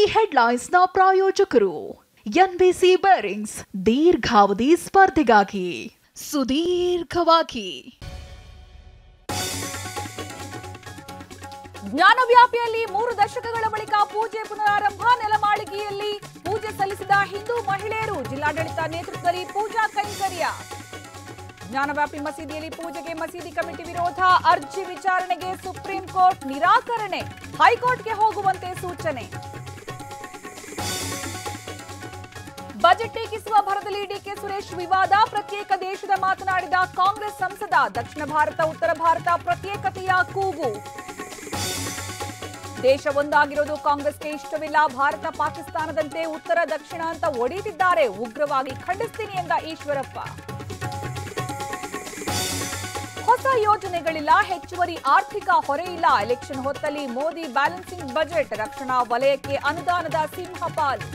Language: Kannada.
ಈ ಹೆಡ್ಲೈನ್ಸ್ನ ಪ್ರಾಯೋಜಕರು ಎನ್ಬಿಸಿ ಬೇರಿಂಗ್ಸ್ ದೀರ್ಘಾವಧಿ ಸ್ಪರ್ಧೆಗಾಗಿ ಸುದೀರ್ಘವಾಗಿ ಜ್ಞಾನವ್ಯಾಪಿಯಲ್ಲಿ 3 ದಶಕಗಳ ಬಳಿಕ ಪೂಜೆ ಪುನರಾರಂಭ. ನೆಲಮಾಳಿಗೆಯಲ್ಲಿ ಪೂಜೆ ಸಲ್ಲಿಸಿದ ಹಿಂದೂ ಮಹಿಳೆಯರು. ಜಿಲ್ಲಾಡಳಿತ ನೇತೃತ್ವದಲ್ಲಿ ಪೂಜಾ ಕೈಂಕರ್ಯ. ಜ್ಞಾನವ್ಯಾಪಿ ಮಸೀದಿಯಲ್ಲಿ ಪೂಜೆಗೆ ಮಸೀದಿ ಕಮಿಟಿ ವಿರೋಧ. ಅರ್ಜಿ ವಿಚಾರಣೆಗೆ ಸುಪ್ರೀಂ ಕೋರ್ಟ್ ನಿರಾಕರಣೆ. ಹೈಕೋರ್ಟ್ಗೆ ಹೋಗುವಂತೆ ಸೂಚನೆ. ಬಜೆಟ್ ಟೀಕಿಸುವ ಭರದಲ್ಲಿ ಡಿಕೆ ಸುರೇಶ್ ವಿವಾದ. ಪ್ರತ್ಯೇಕ ದೇಶದ ಮಾತನಾಡಿದ ಕಾಂಗ್ರೆಸ್ ಸಂಸದ. ದಕ್ಷಿಣ ಭಾರತ ಉತ್ತರ ಭಾರತ ಪ್ರತ್ಯೇಕತೆಯ ಕೂಗು. ದೇಶ ಒಂದಾಗಿರೋದು ಕಾಂಗ್ರೆಸ್ಗೆ ಇಷ್ಟವಿಲ್ಲ. ಭಾರತ ಪಾಕಿಸ್ತಾನದಂತೆ ಉತ್ತರ ದಕ್ಷಿಣ ಅಂತ ಒಡೆಯುತ್ತಿದ್ದಾರೆ. ಉಗ್ರವಾಗಿ ಖಂಡಿಸ್ತೀನಿ ಎಂದ ಈಶ್ವರಪ್ಪ. ಹೊಸ ಯೋಜನೆಗಳಿಲ್ಲ, ಹೆಚ್ಚುವರಿ ಆರ್ಥಿಕ ಹೊರೆ ಇಲ್ಲ. ಎಲೆಕ್ಷನ್ ಹೊತ್ತಲ್ಲಿ ಮೋದಿ ಬ್ಯಾಲೆನ್ಸಿಂಗ್ ಬಜೆಟ್. ರಕ್ಷಣಾ ವಲಯಕ್ಕೆ ಅನುದಾನದ ಸಿಂಹಪಾಲು.